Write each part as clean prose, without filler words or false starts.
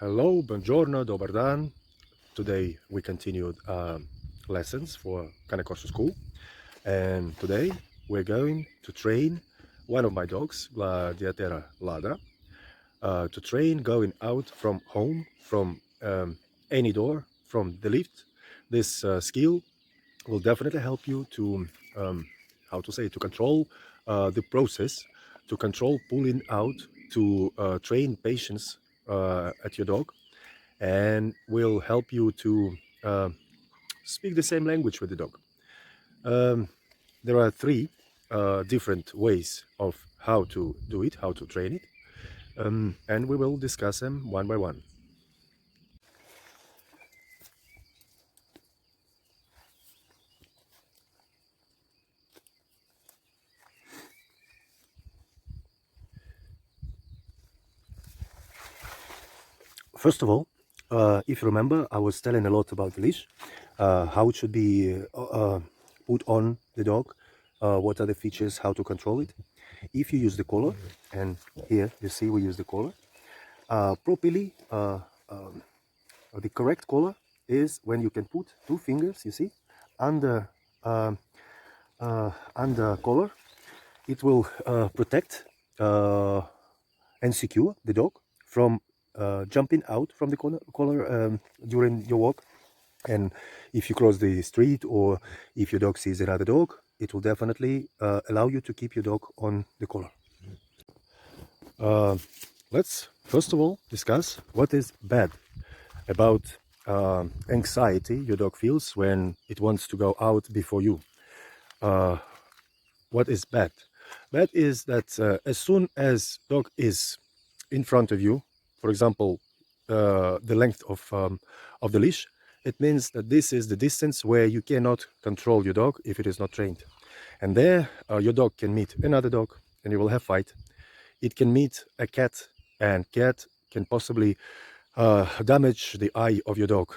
Hello, buongiorno, dobar dan. Today we continued lessons for corso school, and today we're going to train one of my dogs, Gladiaterra Lada, to train going out from home, from any door, from the lift. This skill will definitely help you to, to control the process, to control pulling out, to train patience at your dog, and will help you to speak the same language with the dog. There are three different ways of how to do it, how to train it, and we will discuss them one by one. First of all, if you remember, I was telling a lot about the leash, how it should be put on the dog, what are the features, how to control it. If you use the collar, and here you see we use the collar, properly, the correct collar is when you can put two fingers, you see, under collar. It will protect and secure the dog from jumping out from the collar during your walk. And if you cross the street or if your dog sees another dog, it will definitely allow you to keep your dog on the collar. Let's first of all discuss what is bad about anxiety your dog feels when it wants to go out before you. What is bad? Bad is that as soon as dog is in front of you, for example, the length of the leash, it means that this is the distance where you cannot control your dog if it is not trained. And there your dog can meet another dog and you will have fight. It can meet a cat, and cat can possibly damage the eye of your dog.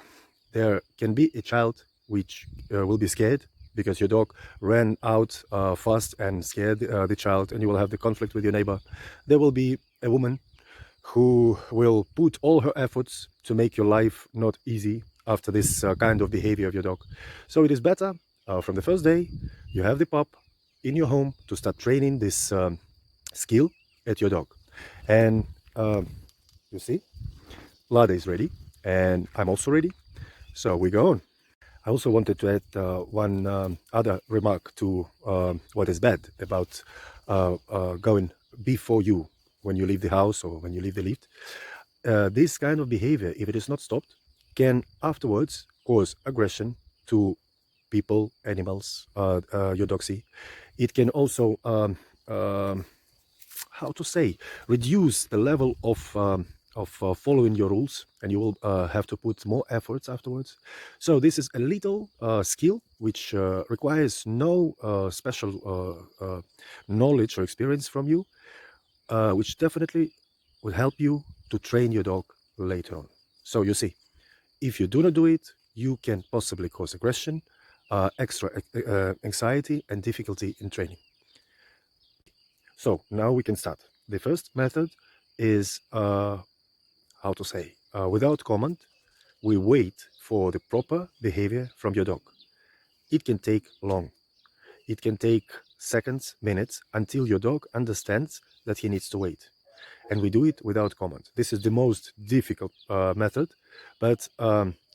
There can be a child which will be scared because your dog ran out fast and scared the child, and you will have the conflict with your neighbor. There will be a woman who will put all her efforts to make your life not easy after this kind of behavior of your dog. So it is better from the first day you have the pup in your home to start training this skill at your dog. And you see, Lada is ready and I'm also ready, so we go on. I also wanted to add one other remark to what is bad about going before you when you leave the house or when you leave the lift. This kind of behavior, if it is not stopped, can afterwards cause aggression to people, animals, your dog see. It can also, reduce the level of following your rules, and you will have to put more efforts afterwards. So this is a little skill which requires no special knowledge or experience from you, which definitely will help you to train your dog later on. So you see, if you do not do it, you can possibly cause aggression, extra anxiety and difficulty in training. So now we can start. The first method is without command, we wait for the proper behavior from your dog. It can take long. It can take seconds, minutes, until your dog understands that he needs to wait. And we do it without command. This is the most difficult method, but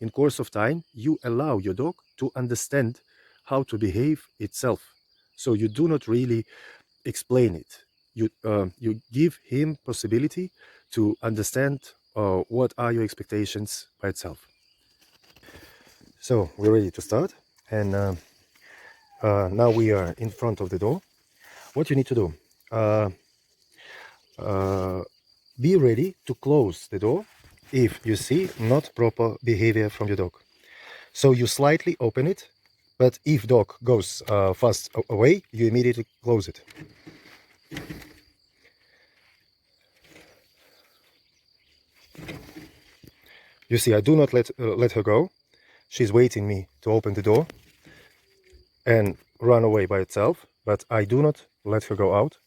in course of time, you allow your dog to understand how to behave itself. So you do not really explain it. You give him possibility to understand what are your expectations by itself. So we're ready to start, and now we are in front of the door. What you need to do, be ready to close the door if you see not proper behavior from your dog. So you slightly open it, but if dog goes fast away, you immediately close it. You see, I do not let her go. She's waiting me to open the door and run away by itself, but I do not let her go out.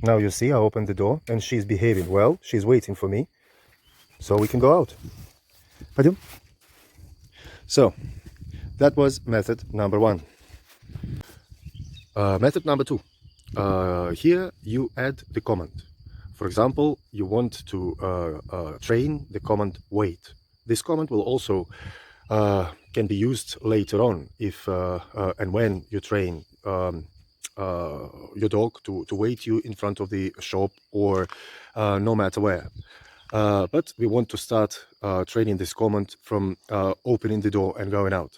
Now you see, I opened the door and she's behaving well. She's waiting for me. so we can go out. Pardon? So that was method number 1. Method number 2. Here you add the command. For example, you want to train the command wait. This command will also can be used later on if and when you train your dog to wait you in front of the shop or no matter where. But we want to start training this command from opening the door and going out.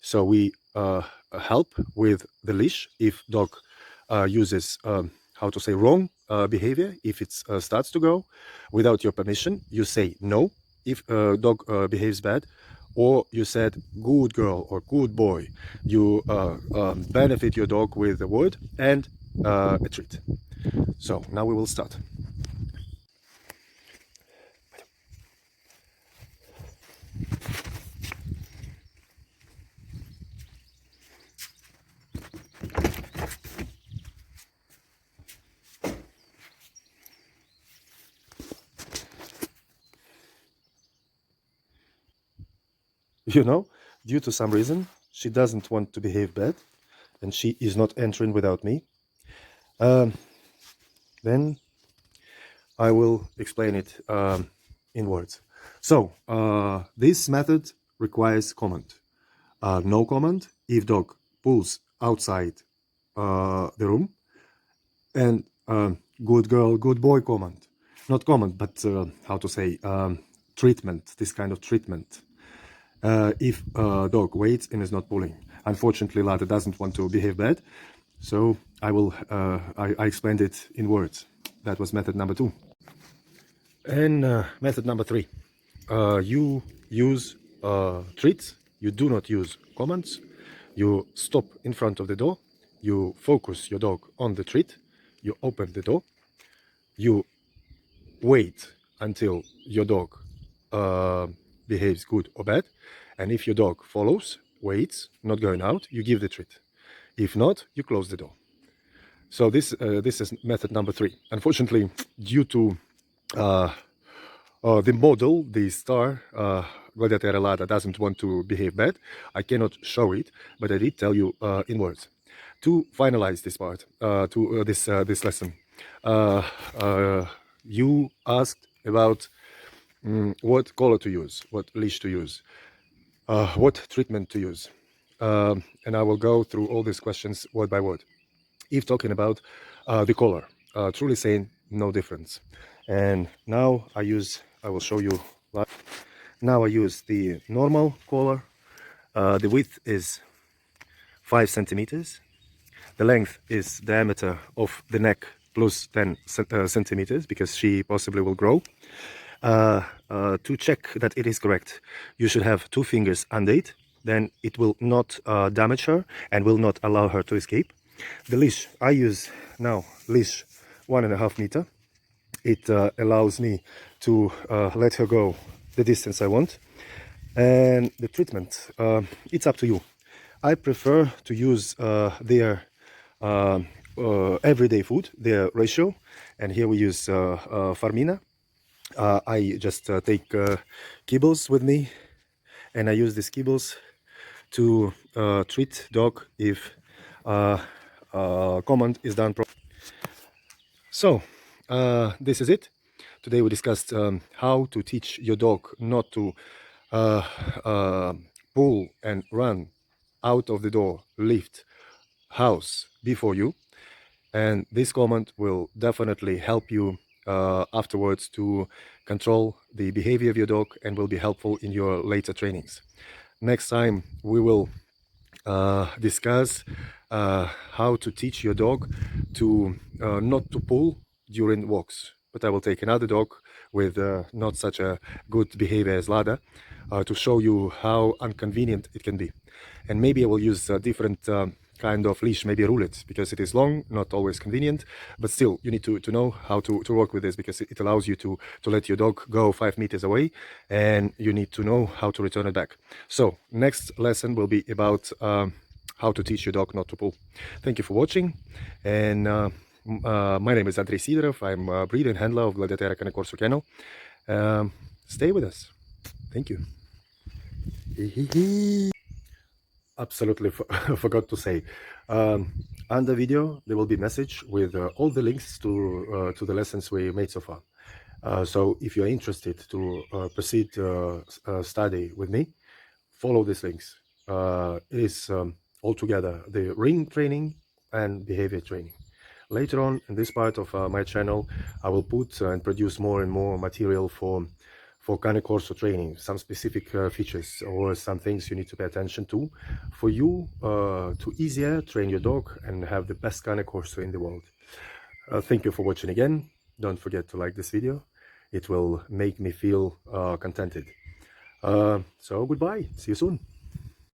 So we help with the leash if dog uses how to say wrong behavior. If it starts to go without your permission, you say no if dog behaves bad, or you said good girl or good boy. You benefit your dog with a word and a treat. So now we will start. You know, due to some reason, she doesn't want to behave bad, and she is not entering without me. Then I will explain it in words. So this method requires command. No command if dog pulls outside the room, and good girl, good boy command. Not command, but how to say treatment. This kind of treatment. If dog waits and is not pulling. Unfortunately, Lada doesn't want to behave bad, so I will. I explained it in words. That was method number 2. And method number 3. You use treats. You do not use commands. You stop in front of the door. You focus your dog on the treat. You open the door. You wait until your dog behaves good or bad, and if your dog follows, waits, not going out, you give the treat. If not, you close the door. So this is method number 3. Unfortunately, due to the model, the star Gladiaterra Lada doesn't want to behave bad, I cannot show it, but I did tell you in words. To finalize this part, this lesson, you asked about what collar to use, what leash to use, what treatment to use. And I will go through all these questions word by word. If talking about the collar, truly saying no difference. And now I will show you. Now I use the normal collar. The width is 5 centimeters. The length is diameter of the neck plus 10 centimeters, because she possibly will grow. To check that it is correct, you should have 2 fingers under it. Then it will not damage her and will not allow her to escape. The leash I use now, leash 1.5 meter. It allows me to let her go the distance I want. And the treatment, it's up to you. I prefer to use their everyday food, their ratio. And here we use Farmina. I just take kibbles with me, and I use these kibbles to treat dog if command is done properly. So this is it. Today we discussed how to teach your dog not to pull and run out of the door, lift, house before you. And this command will definitely help you afterwards to control the behavior of your dog and will be helpful in your later trainings. Next time we will discuss how to teach your dog to not to pull during walks. But I will take another dog with not such a good behavior as Lada to show you how inconvenient it can be. And maybe I will use a different kind of leash, maybe rule it, because it is long, not always convenient, but still you need to know how to work with this, because it allows you to let your dog go 5 meters away, and you need to know how to return it back. So next lesson will be about how to teach your dog not to pull. Thank you for watching, and my name is Andrei Sidorov. I'm a breeder and handler of Gladiaterra corso kennel. stay with us. Thank you. Absolutely forgot to say. On the video, there will be a message with all the links to the lessons we made so far. So if you're interested to proceed study with me, follow these links. It is altogether the ring training and behavior training. Later on in this part of my channel, I will put and produce more and more material for cane corso training, some specific features or some things you need to pay attention to for you to easier train your dog and have the best cane corso in the world. Thank you for watching again. Don't forget to like this video. It will make me feel contented. So goodbye. See you soon.